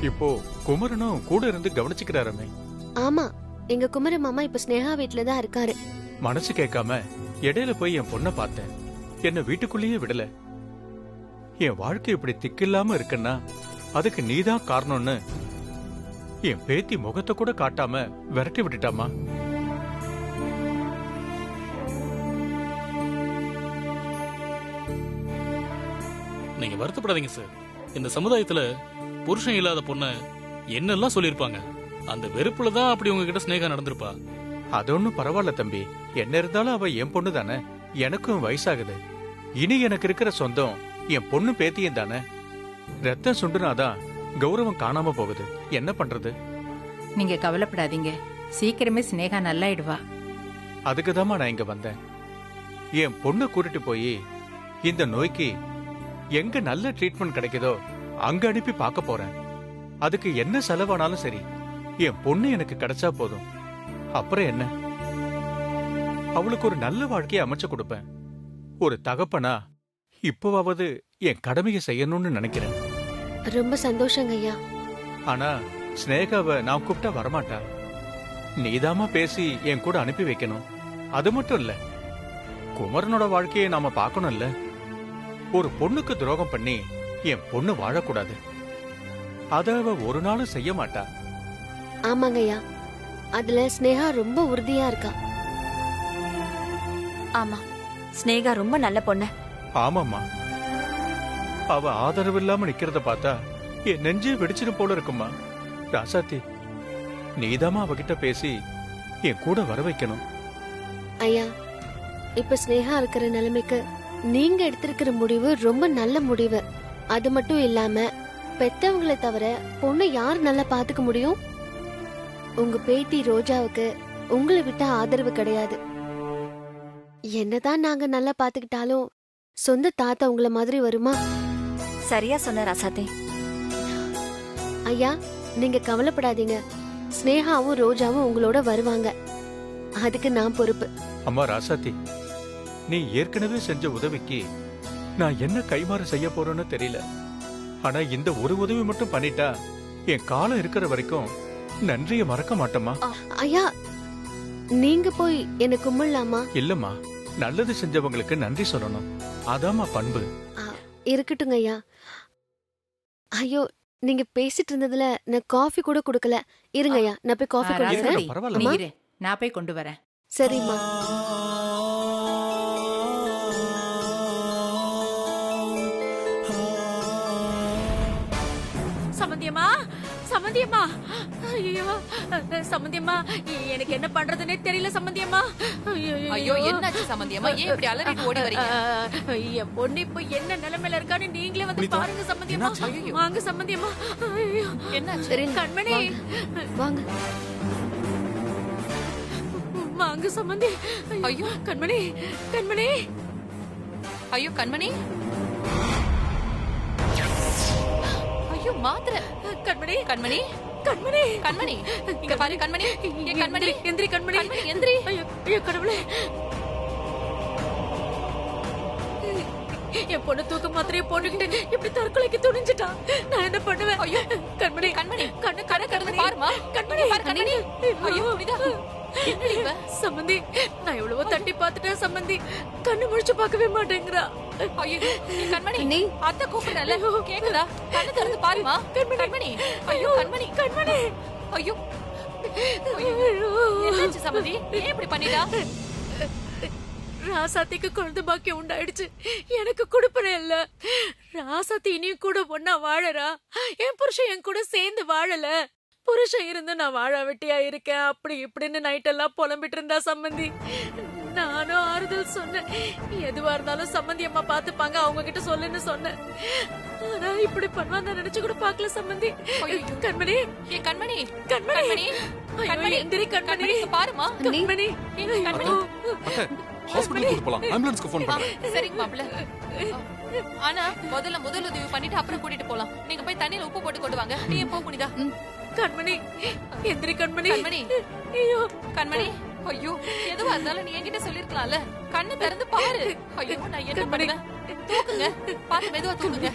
இப்போ குமரனும் கூட இருந்து கவனிச்சுக்கிறாரமே. ஆமா, எங்க குமர மாமா இப்ப ஸ்னேகா வீட்டுல தான் இருக்காரு. மனசு கேட்காம இடையில போய் என் பொண்ண பார்த்தேன். என்ன வீட்டுக்குள்ளேயே விடல. என் வாழ்க்கை இப்படி திக்கில்லாம இருக்குன்னா அதுக்கு நீதான் காரணம்னு என் பேத்தி முகத்தை கூட காட்டாம விரட்டி விட்டுட்டாமா. நீங்க வருத்தப்படாதீங்க சார். இந்த சமுதாயத்துல புருஷன் இல்லாத பொண்ண என்னெல்லாம் சொல்லிருப்பாங்க. அந்த வெறுப்புல தான் அப்படி உங்ககிட்ட ஸ்னேகா நடந்திருப்பா. அது ஒண்ணும் பரவாயில்ல தம்பி. என்ன இருந்தாலும் அவ என் பொண்ணு தானே. எனக்கும் வயசாகுது. இனி எனக்கு இருக்கிற சொந்தம் என் பொண்ணு பேத்தியும் தானே. ரத்தம் சுண்டுனாதான் கௌரவம் காணாம போகுது. என்ன பண்றது? நீங்க கவலைப்படாதீங்க, சீக்கிரமே ஸ்னேகா நல்லாயிடுவா. அதுக்குதாம்மா நான் இங்க வந்தேன். என் பொண்ணு கூட்டிட்டு போய் இந்த நோய்க்கு எங்க நல்ல ட்ரீட்மெண்ட் கிடைக்குதோ அங்க அனுப்பி பார்க்க போறேன். அதுக்கு என்ன செலவானாலும் சரி, என் பொண்ணு எனக்கு கிடைச்சா போதும். அப்புறம் என்ன, அவளுக்கு ஒரு நல்ல வாழ்க்கையை அமைச்சு கொடுப்பேன். ஒரு தகப்பனா இப்போவாவது என் கடமையை செய்யணும்னு நினைக்கிறேன். ரொம்ப சந்தோஷங்க ஐயா. ஆனா ஸ்னேகாவை நான் கூப்பிட்டா வரமாட்டா. நீதாமா பேசி என் கூட அனுப்பி வைக்கணும். அது மட்டும் இல்ல, குமரனோட வாழ்க்கையை நாம பார்க்கணும் இல்ல. ஒரு பொண்ணுக்கு துரோகம் பண்ணி என் பொண்ணு வாழக்கூடாது. அத அவ ஒரு நாளும் செய்ய மாட்டா. ஆமாங்க ஐயா, அதுல ஸ்னேகா ரொம்ப உறுதியா இருக்கா. ஆமா, ஸ்னேகா ரொம்ப நல்ல பொண்ணு. ஆமாம்மா, அவ ஆதரவு இல்லாம நிக்கிறத பார்த்தா என் நெஞ்சே வெடிச்சிடும் போல இருக்குமா. ராசாத்தி, நீதாமா அவகிட்ட பேசி என் கூட வர வைக்கணும். ஐயா, இப்ப ஸ்னேகா இருக்கிற நிலைமைக்கு நீங்க எடுத்திருக்கிற முடிவு ரொம்ப நல்ல முடிவு. அது மட்டும் இல்லாம பெத்தவங்களை தவிர பொண்ணை யார் நல்லா பாத்துக்க முடியும்? உங்க பேத்தி ரோஜாவுக்கு உங்களை விட்ட ஆதரவு கிடையாது. என்னதான் நாங்க நல்லா பாத்துக்கிட்டாலும் சொந்த தாத்தா உங்களை மாதிரி வருமா? சரியா சொன்ன ராசாத்தே. ஐயா, நீங்க கவலைப்படாதீங்க. ஸ்னேகாவும் ரோஜாவும் உங்களோட வருவாங்க. அதுக்கு நான் பொறுப்பு. அம்மா ராசாத்தி, நீ ஏற்கனவே செஞ்ச உதவிக்கு நான் என்ன கைமாறு செய்ய போறேன்னு தெரியல. ஆனா இந்த ஒரு உதவி மட்டும் பண்ணிட்டா என் காலம் இருக்கிற வரைக்கும் நன்றிய மறக்க மாட்டேமா. ஐயா, நீங்க போய் என்ன கும்பிடலாமா? இல்லம்மா, நல்லது செஞ்சவங்களுக்கு நன்றி சொல்லணும். அதாம்மா பண்பு. இருக்கட்டுங்க ஐயா. ஐயோ, நீங்க பேசிட்டு இருந்ததுல நான் காஃபி கூட குடுக்கல. இருங்க ஐயா, நான் போய் காஃபி கொண்டு வரேன். ராசாத்தி, பரவாயில்ல. நீ இரு, நான் போய் கொண்டு வரேன். சரிம்மா. சம்பந்தியம்மா, சம்பந்தியம்மா, ஐயோ சம்பந்தியம்மா, எனக்கு என்ன பண்றதுன்னே தெரியல சம்பந்தியம்மா. ஐயோ, என்னாச்சு சம்பந்தியம்மா? ஏன் இப்படி அலறிட்டு ஓடி வரீங்க? என் பொண்ணு இப்ப என்ன நிலைமையில இருக்கான்னு நீங்களே வந்து பாருங்க சம்பந்தியம்மா. வாங்க சம்பந்தியம்மா. ஐயோ, என்னாச்சு? கண்மணி வாங்க. வாங்க சம்பந்தி. ஐயோ கண்மணி, கண்மணி. ஐயோ கண்மணி, ஐயோ மாத்திரை. கண்மணி, கண்மணி, கண்மணி, கண்மணி, இங்க பாரு கண்மணி. என் கண்மணி, எந்திரி கண்மணி, எந்திரி. ஐயோ ஐயோ கடவுளே, என் பொண்ணு தூக்க மாத்திரையை போட்டுக்கிட்டு இப்படி தற்கொலைக்கு துணிஞ்சிட்டா. நான் என்ன பண்ணுவேன்? ஐயோ கண்மணி, கண்மணி, கண்ணு கண்ணு திறந்து பாருமா. கண்மணி, பாரு கண்மணி. ஐயோ புனிதா, என்னடி இவ? சம்பந்தி, நான் எவ்வளவோ தட்டி பார்த்துட்டேன் சம்பந்தி. கண்ணு முழிச்சு பார்க்கவே மாட்டேங்கிறா. ஐயோ கண்மணி, அத்தை கூப்பிடுறல, கேக்குதா? கண்ணு திறந்து பாருமா. கண்மணி, ஐயோ கண்மணி, கண்மணி, ஐயோ என்னாச்சு சம்பந்தி? ஏன் இப்படி பண்ணிட்டா? ராசாத்திக்கு குழந்தை பாக்கியம் உண்டாயிடுச்சு, எனக்கு கொடுப்பனே இல்ல. ராசாத்தி இனியும் கூட ஒன்னா வாழறா. என் புருஷன் என் கூட சேர்ந்து வாழல. புருஷன் இருந்து நான் வாழ வெட்டியா இருக்கேன் அப்படி இப்படின்னு நைட் எல்லாம் புலம்பிட்டு இருந்தா சம்பந்தி. நானும் ஆறுதல் சொன்னேன். எதுவா இருந்தாலும் சம்பந்தி அம்மா பாத்துப்பாங்க, அவங்க கிட்ட சொல்லுன்னு சொன்னேன். ஆனா இப்படி பண்ணுவாங்க நினைச்சு கூட பாக்கல சம்பந்தி. கண்மணி, ஏன் கண்மணி, கண்மணி, கண்மணி, எந்திரி கண்மணி, பாருமா. கண்மணி, கண்மணி, ஹாஸ்பிடலுக்கு போலாம். ஆம்புலன்ஸ்க்கு ஃபோன் பண்ணு. சரிங்க மாப்ள. ஆனா முதல்ல முதல் உதவி பண்ணிட்டு அப்புறம் கூட்டிட்டு போலாம். நீங்க போய் தண்ணியில உப்பு போட்டு கொண்டு வாங்க. நீ போ புனிதா. கண்மணி, எந்திரி கண்மணி. கண்மணி, ஐயோ கண்மணி, ஐயோ எதுவா இருந்தாலும் நீ என்கிட்ட சொல்லிருக்கலாம்ல. கண்ணு திறந்து பாரு. ஐயோ நான் என்ன பண்ணுவேன்? தூக்குங்க, பாத்து மெதுவா தூக்குங்க.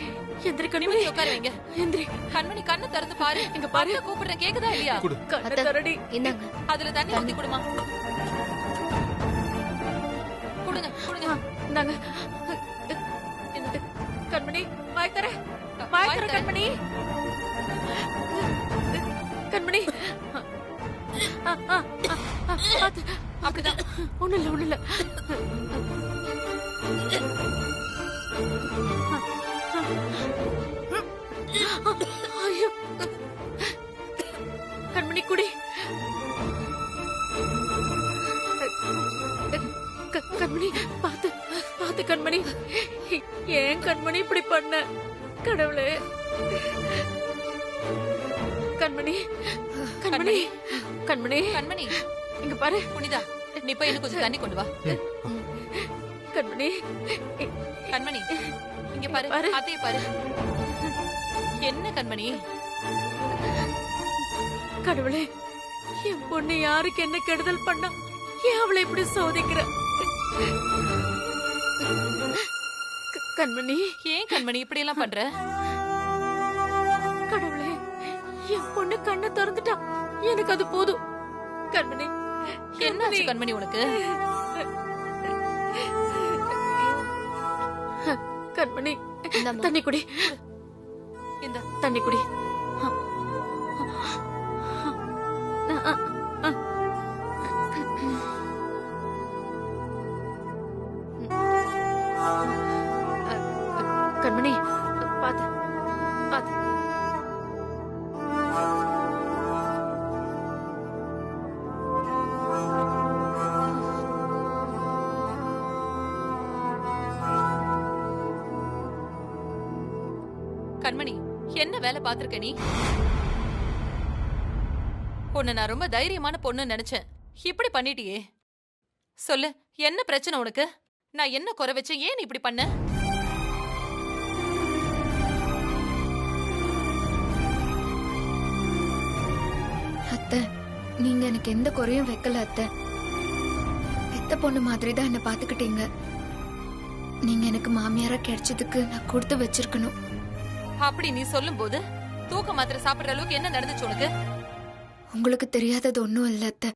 எந்திரி கண்மணி, நிமிர்ந்து உட்கார வைங்க. எந்திரி. கண்மணி கண்ணை திறந்து பாரு. இங்க பாரு. அத்தை கூப்பிடுறேன், கேக்குதா இல்லையா? கண்ணை அத்தை. திறடி. இந்தாங்க. அதுல தண்ணி ஊத்தி கொடுமா. கொடுங்க கொடுங்க. இந்தாங்க. கண்மணி, வாய் தர. வாய் தர கண்மணி. கண்மணி. பாத்து. அப்படிதான். ஒண்ணு இல்ல. ஐயோ. கண்மணி குடி. கண்மணி பாத்து கண்மணி. ஏன் கண்மணி இப்படி பண்ண? கடவுளே. கண்மணி கண்மணி கண்மணி கண்மணி இங்க பாரு. புனிதா, நீ போய் இன்னும் கொஞ்சம் தண்ணி கொண்டு வா. கண்மணி கண்மணி இங்க பாரு, பாரு. அத்தைய பாரு. என்ன கண்மணி? கடவுளே, என் பொண்ணு யாருக்கு என்ன கெடுதல் பண்ணா? ஏன் அவளை இப்படி சோதிக்கிற? கண்மணி, ஏன் கண்மணி இப்படி எல்லாம் பண்ற? கடவுளே, என் பொண்ணு கண்ணை திறந்துட்டா. எனக்கு அது போதும். கண்மணி, என்னாச்சு கண்மணி உனக்கு? கண்மணி, இந்தாம்மா. தண்ணி குடி. இந்த தண்ணி குடி. கண்மணி, பாத்து பாத்து. கண்மணி, என்ன வேலை பாத்திருக்க நீ? உன்னை நான் ரொம்ப தைரியமான பொண்ணு நினைச்சேன். இப்படி பண்ணிட்டியே. சொல்லு, என்ன பிரச்சனை உனக்கு? நான் என்ன குறை வச்சேன்? ஏன் இப்படி பண்ண? அத்தை, நீங்க எனக்கு எந்த குறையும் வைக்கல அத்தை. பெத்த பொண்ணு மாதிரி தான் என்ன பாத்துக்கிட்டீங்க. நீங்க எனக்கு மாமியாரா கிடைச்சதுக்கு நான் கொடுத்து வச்சிருக்கணும். அப்படி நீ சொல்லும் போது தூக்க மாத்திரை சாப்பிடுற அளவுக்கு என்ன நடந்துச்சு உனக்கு? உங்களுக்கு தெரியாதது ஒண்ணும் இல்ல அத்தை.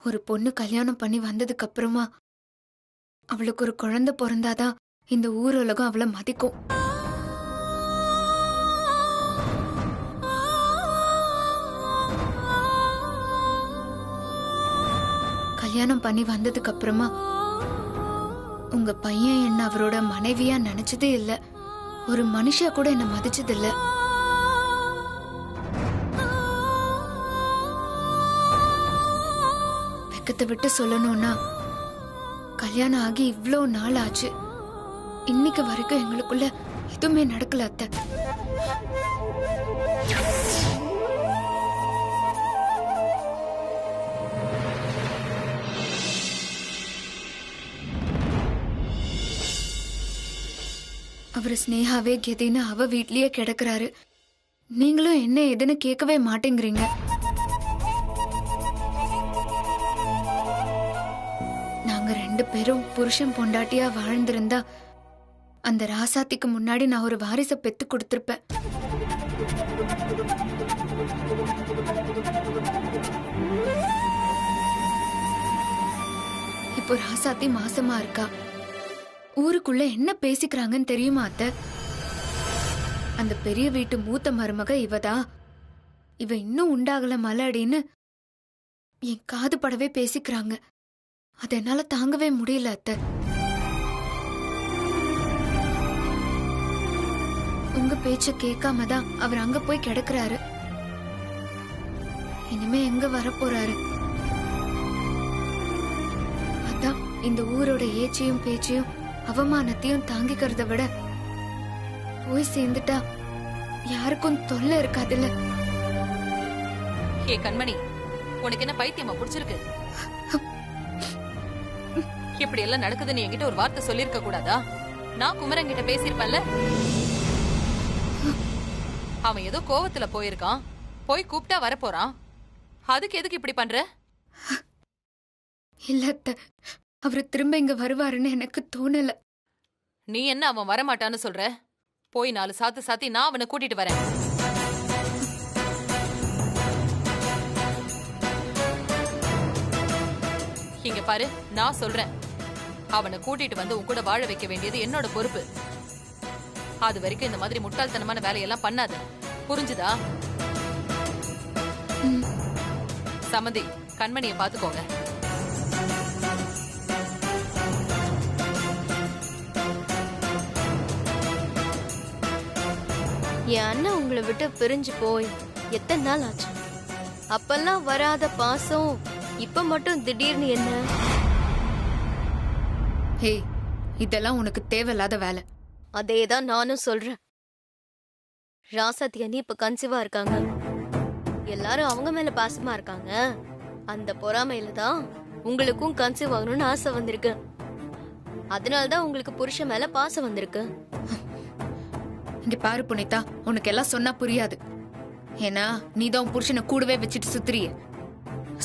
ஒரு பொண்ணு கல்யாணம் பண்ணி வந்ததுக்கு அப்புறமா அவளுக்கு ஒரு குழந்தை பிறந்தாதான் இந்த ஊர் உலகம் அவளை மதிக்கும். கல்யாணம் பண்ணி வந்ததுக்கு அப்புறமா உங்க பையன் என்ன அவரோட மனைவியா நினைச்சதே இல்ல. ஒரு மனுஷா கூட என்ன மதிச்சது இல்ல. வெக்கத்தை விட்டு சொல்லணும்னா, கல்யாணம் ஆகி இவ்ளோ நாள் ஆச்சு, இன்னைக்கு வரைக்கும் எங்களுக்குள்ள எதுவுமே நடக்கல அத்தை. அவரு ஸ்னேகாவே கெதின்னு அவ வீட்லயே கிடக்குறாரு. நீங்களும் என்ன எதுன்னு கேட்கவே மாட்டேங்கிறீங்க. நாங்க 2 பேரும் புருஷன் பொண்டாட்டியா வாழ்ந்திருந்தா அந்த ராசாத்திக்கு முன்னாடி நான் ஒரு வாரிசை பெத்து கொடுத்திருப்பேன். இப்போ ராசாத்தி மாசமா இருக்கா. ஊருக்குள்ள என்ன பேசிக்கிறாங்கன்னு தெரியுமா அத்தை? அந்த பெரிய வீட்டு மூத்த மருமக இவதான், இவ இன்னும் உண்டாகல மலடின்னு என் காது படவே பேசிக்கிறாங்க. அத என்னால தாங்கவே முடியல அத்தை. உங்க பேச்ச கேட்காம தான் அவர் அங்க போய் கிடக்குறாரு. இனிமே எங்க வரப்போறாரு? அதான் இந்த ஊரோட ஏச்சையும் பேச்சையும் அவமானத்தையும் தாங்கிக்கிறத விட போய் சேர்ந்துட்டா யாருக்கும் தொல்லை இருக்காதுல்ல. ஏ கண்மணி, உனக்கு என்ன பைத்தியமா புடிச்சிருக்கு? இப்படி எல்லாம் நடக்குதுன்னு என்கிட்ட ஒரு வார்த்தை சொல்லிருக்க கூடாதா? நான் குமரன் கிட்ட பேசிருப்பேன்ல. அவன் ஏதோ கோவத்துல போயிருக்கான், போய் கூப்பிட்டா வரப்போறான். அதுக்கு எதுக்கு இப்படி பண்ற? இல்ல அத்தை, அவரு திரும்ப இங்க வருவாருன்னு எனக்கு தோணல. நீ என்ன அவன் வரமாட்டான்னு சொல்ற? போய் 4 சாத்து சாத்தி நான் அவனை கூட்டிட்டு வரேன். இங்க பாரு, நான் சொல்றேன், அவனை கூட்டிட்டு வந்து உன் கூட வாழ வைக்க வேண்டியது என்னோட பொறுப்பு. அது வரைக்கும் இந்த மாதிரி முட்டாள்தனமான வேலையெல்லாம் பண்ணாத, புரிஞ்சுதா? சமந்தி, கண்மணியை பாத்துக்கோங்க. என் அண்ணன் உங்களை விட்டு பிரிஞ்சு போய் எத்தனை நாள் ஆச்சு? அப்பெல்லாம் வராத பாசம் இப்ப மட்டும் திடீர்னு என்ன? ஹே, இதெல்லாம் உனக்கு தேவையில்லாத வேலை. அதேதான் நானும் சொல்றேன். ராசாத்தி அண்ணி இப்ப கன்சீவா இருக்காங்க. எல்லாரும் அவங்க மேல பாசமா இருக்காங்க. அந்த பொறாமையில தான் உங்களுக்கும் கன்சீவ் ஆகணும்னு ஆசை வந்திருக்கு. அதனாலதான் உங்களுக்கு புருஷன் மேல பாசம் வந்திருக்கு. இங்க பாரு புனிதா, உனக்கு எல்லாம் சொன்னா புரியாது. ஏன்னா நீதான் உன் புருஷனை கூடவே வச்சுட்டு சுத்துறிய.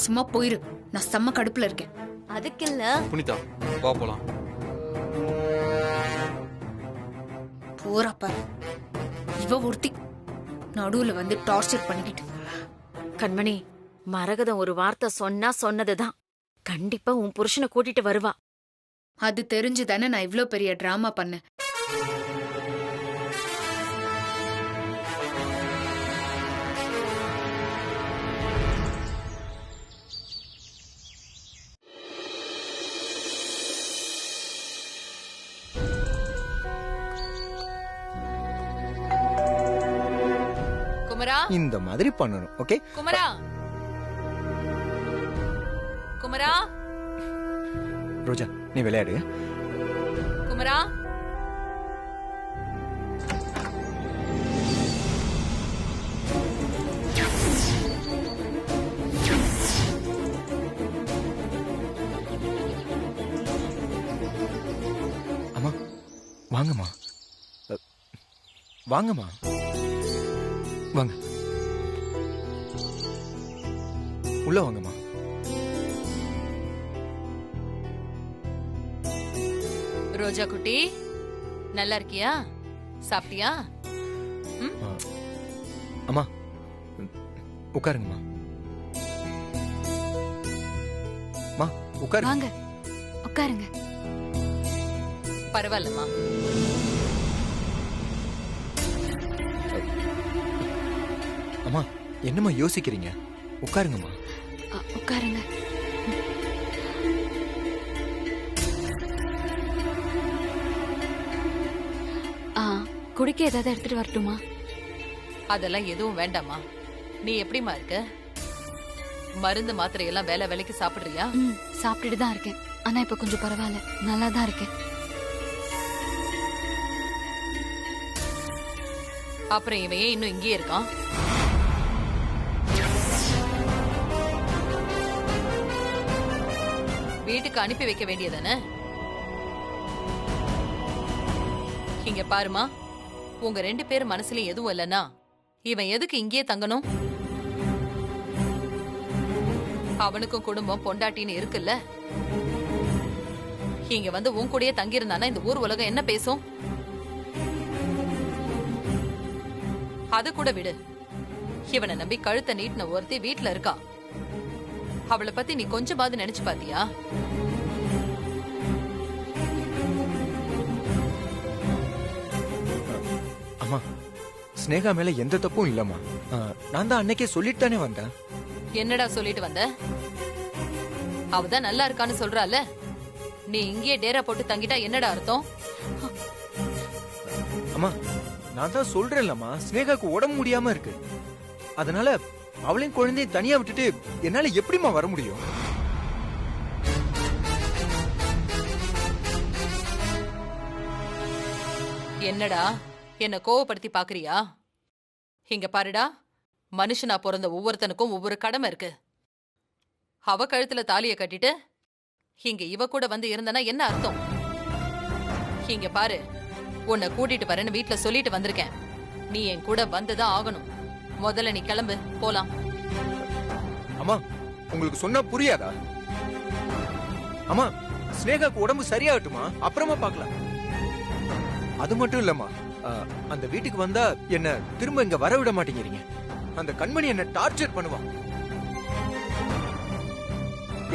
சும்மா போயிரு, நான் செம்ம கடுப்புல இருக்கேன். அதுக்கு இல்ல புனிதா, வா போலாம். போறா பாரு, இவ ஒருத்தி நடுவுல வந்து டார்ச்சர் பண்ணிக்கிட்டு. கண்மணி, மரகதம் ஒரு வார்த்தை சொன்னா சொன்னதுதான். கண்டிப்பா உன் புருஷனை கூட்டிட்டு வருவா. அது தெரிஞ்சுதானே நான் இவ்ளோ பெரிய டிராமா பண்ணேன். குமரா, இந்த மாதிரி பண்ணணும். ஓகே குமரா, குமரா, ரோஜா, நீ விளையாடு. குமரா. அம்மா, வாங்கம்மா. வாங்கம்மா, வாங்க. உள்ள வாங்கம்மா. ரோஜா குட்டி, நல்லா இருக்கியா? சாப்பிட்டியா? அம்மா, உட்காருங்கம்மா. அம்மா, உட்காருங்க. வாங்க, உட்காருங்க. பரவாயில்லம்மா. அம்மா, என்னம்மா யோசிக்கிறீங்க? உட்காருங்கம்மா. உட்காருங்க. குடிக்க ஏதாவது எடுத்துட்டு வரட்டுமா? அதெல்லாம் எதுவும் வேண்டாமா. நீ எப்படிமா இருக்க? மருந்து மாத்திரை எல்லாம் வேலை வேலைக்கு சாப்பிடுறியா? சாப்பிட்டுட்டு தான் இருக்கேன். ஆனா இப்ப கொஞ்சம் பரவாயில்ல, நல்லா தான் இருக்கேன். அப்புறம் இவன் ஏன் இன்னும் இங்கேயே இருக்கான்? வீட்டுக்கு அனுப்பி வைக்க வேண்டியதானே? இங்க பாருமா, உங்க 2 பேர் மனசுல எதுவும் இல்லனா இவன் எதுக்கு இங்கேயே தங்கணும்? அவனுக்கும் குடும்பம் பொண்டாட்டின்னு இருக்குல்ல. இங்க வந்து உன் கூடயே தங்கியிருந்தானா இந்த ஊர் உலகம் என்ன பேசும்? அது கூட விடு. இவனை நம்பி கழுத்தை நீட்டின ஒருத்தி வீட்டுல இருக்கா. அவளை பத்தி நீ கொஞ்சமாவது நினைச்சு பாத்தியா? அம்மா, ஸ்னேகா மேல எந்த தப்பும் இல்லம்மா. நான் தான் அன்னைக்கே சொல்லிட்டு தானே வந்தேன். என்னடா சொல்லிட்டு வந்த? அவதான் நல்லா இருக்கான்னு சொல்றால. நீ இங்கேயே டேரா போட்டு தங்கிட்டா என்னடா அர்த்தம்? அம்மா, நான் தான் சொல்றேன்லம்மா, ஸ்னேகாக்கு உடம்பு முடியாம இருக்கு. அதனால அவளையும் குழந்தையும் தனியா விட்டுட்டு என்னால எப்படிம்மா வர முடியும்? என்னடா என்ன கோவப்படுத்தி பாக்குறியா? இங்க பாருடா, மனுஷனா பிறந்த ஒவ்வொருத்தனுக்கும் ஒவ்வொரு கடமை இருக்கு. அவ கழுத்துல தாலிய கட்டிட்டு இங்க இவ கூட வந்து இருந்தனா என்ன அர்த்தம்? இங்க பாரு, உன்னை கூட்டிட்டு வரேன்னு வீட்டுல சொல்லிட்டு வந்திருக்கேன். நீ என் கூட வந்துதான் ஆகணும். முதல்ல நீ கிளம்பு, போலாம். அம்மா, உங்களுக்கு சொன்னா புரியாதா? அம்மா, ஸ்னேகாக்கு உடம்பு சரியாகட்டுமா, அப்புறமா பார்க்கலாம். அது மட்டும் இல்லம்மா, அந்த வீட்டுக்கு வந்தா என்ன திரும்ப இங்க வர விட மாட்டேங்கிறீங்க. அந்த கண்மணி என்ன டார்ச்சர் பண்ணுவான்.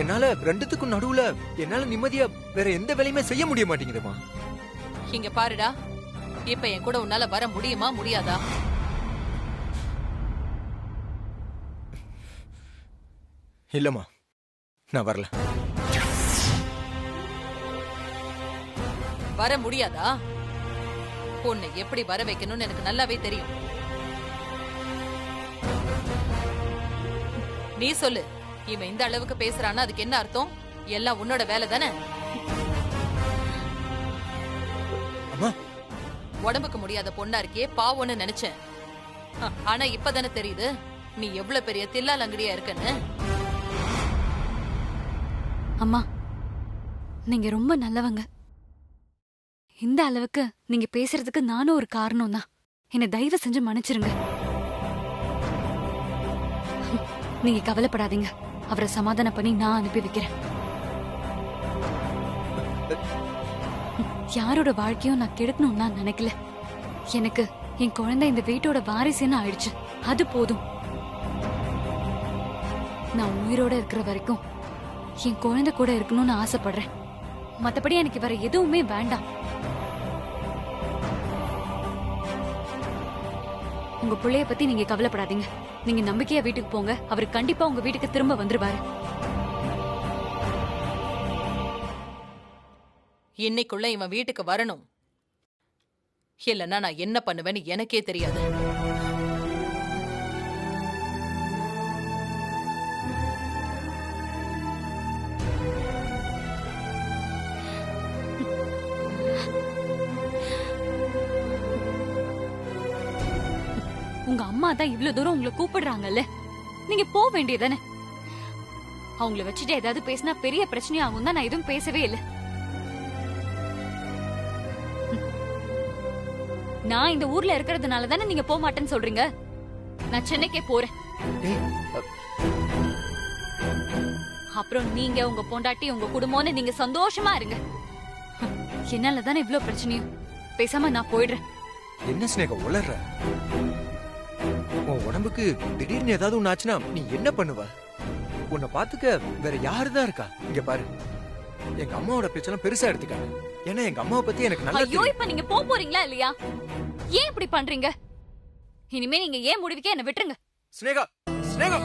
என்னால ரெண்டுத்துக்கும் நடுவுல என்னால நிம்மதியா வேற எந்த வேலையுமே செய்ய முடிய மாட்டேங்குதுமா. இங்க பாருடா, இப்ப என் கூட உன்னால வர முடியுமா முடியாதா? இல்லம்மா, நான் வரல. வர முடியாதா? உன்னை எப்படி வர வைக்கணும்னு எனக்கு நல்லாவே தெரியும். நீ சொல்லு, இவன் இந்த அளவுக்கு பேசுறான்னா அதுக்கு என்ன அர்த்தம்? எல்லாம் உன்னோட வேலை தானே? உடம்புக்கு முடியாத பொண்ணா இருக்கியே பாவம்னு நினைச்சேன். ஆனா இப்பதானே தெரியுது நீ எவ்வளவு பெரிய தில்லால் அங்கடியா இருக்கன்னு. அம்மா, நீங்க ரொம்ப நல்லவங்க. இந்த அளவுக்கு நீங்க பேசுறதுக்கு நானும் ஒரு காரணம் தான். என்னை தயவு செஞ்சு மன்னிச்சிருங்க. நீங்க கவலைப்படாதீங்க, அவரை சமாதானம் பண்ணி நான் அனுப்பி வைக்கிறேன். யாரோட வாழ்க்கையும் நான் கெடுக்கணும்னு நான் நினைக்கல. எனக்கு என் குழந்தை இந்த வீட்டோட வாரிசுன்னு ஆயிடுச்சு, அது போதும். நான் உயிரோட இருக்கிற வரைக்கும் என் குழந்தை கூட இருக்கணும்னு ஆசைப்படுறேன். மத்தபடி எனக்கு வேற எதுவுமே வேண்டாம். உங்க பிள்ளைய பத்தி நீங்க கவலைப்படாதீங்க. நீங்க நம்பிக்கையா வீட்டுக்கு போங்க. அவரு கண்டிப்பா உங்க வீட்டுக்கு திரும்ப வந்துருவாரு. இன்னைக்குள்ள இவன் வீட்டுக்கு வரணும், இல்லன்னா நான் என்ன பண்ணுவேன்னு எனக்கே தெரியாது. உங்க அம்மா தான் இவ்வளவு தூரம் உங்களை கூப்பிடுறாங்கல்ல, நீங்க போக வேண்டியதானே? அவங்கள வச்சுட்டு ஏதாவது பேசினா பெரிய பிரச்சனை ஆகும் தான் நான் எதுவும் பேசவே இல்லை. நான் இந்த ஊர்ல இருக்கிறதுனால தானே நீங்க போக மாட்டேன்னு சொல்றீங்க. நான் சென்னைக்கே போறேன். அப்புறம் நீங்க உங்க பொண்டாட்டி உங்க குடும்பம்னு நீங்க சந்தோஷமா இருங்க. என்னால தானே இவ்வளவு பிரச்சனையும். பேசாம நான் போயிடுறேன். என்ன ஸ்னேகா உளர்ற? உன் உடம்புக்கு திடீர்னு ஏதாவது ஒண்ணு ஆச்சுன்னா நீ என்ன பண்ணுவ? உன்னை பாத்துக்க வேற யாருதான் இருக்கா? இங்க பாரு, எங்க அம்மாவோட பேச்செல்லாம் பெருசா எடுத்துக்காங்க. ஏன்னா எங்க அம்மாவை பத்தி எனக்கு நல்லா ஐயோ, தெரியும். இப்ப நீங்க போக போறீங்களா இல்லையா? ஏன் இப்படி பண்றீங்க? இனிமே நீங்க ஏன் முடிவுக்கே என்ன விட்டுருங்க. ஸ்னேகா, ஸ்னேகா,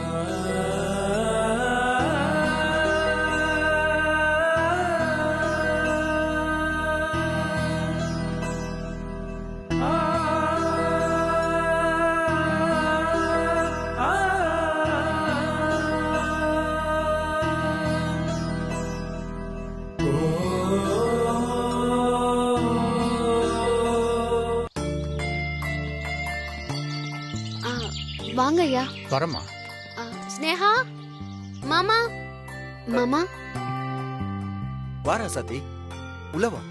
வாங்க ஐயா. வரமா. ஸ்னேகா, மாமா. மாமா வாரா சாத்தி, உள்ள வா.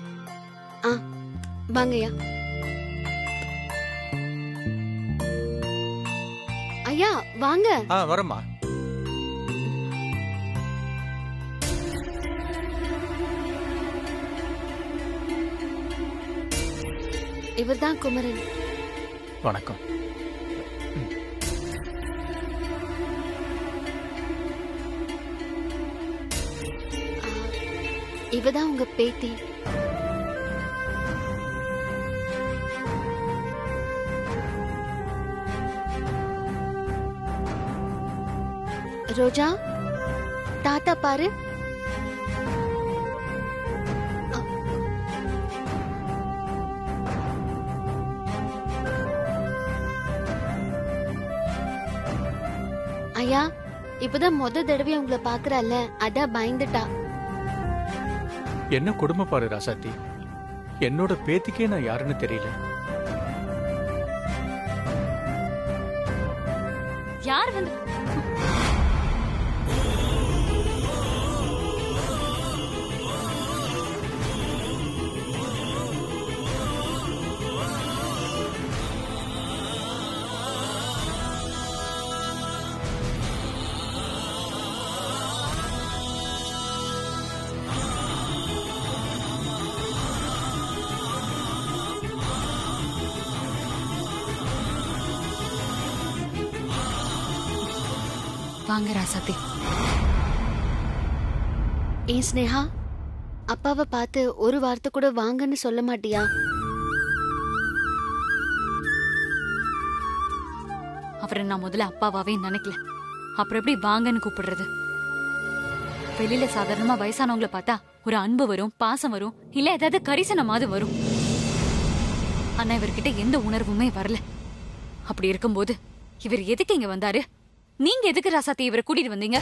வாங்க ஐயா. ஐயா வாங்க. வரமா. இவர்தான் குமரன். வணக்கம். இவதான் உங்க பேத்தி. ரோஜா, தாத்தா பாரு. ஐயா, இப்பதான் முத தடவை உங்களை பாக்குறல்ல, அதான் பயந்துட்டா. என்ன குடும்ப பாரு ராசாத்தி, என்னோட பேத்திக்கே நான் யாருன்னு தெரியல. யார் வந்து வாங்க ராசாத்தி. ஏன் ஸ்னேகா, அப்பாவை பார்த்து ஒரு வார்த்தை கூட வாங்கன்னு சொல்ல மாட்டியா? அவரை நான் முதல்ல அப்பாவாவே நினைக்கல, அப்புறம் எப்படி வாங்கன்னு கூப்பிடுறது? வெளியில சாதாரணமா வயசானவங்களை பார்த்தா ஒரு அன்பு வரும், பாசம் வரும், இல்ல ஏதாவது கரிசனமாவது வரும். ஆனா இவர்கிட்ட எந்த உணர்வுமே வரல. அப்படி இருக்கும்போது இவர் எதுக்கு இங்க வந்தாரு? நீங்க எதுக்கு ராசாத்தி இவரை கூட்டிட்டு வந்தீங்க?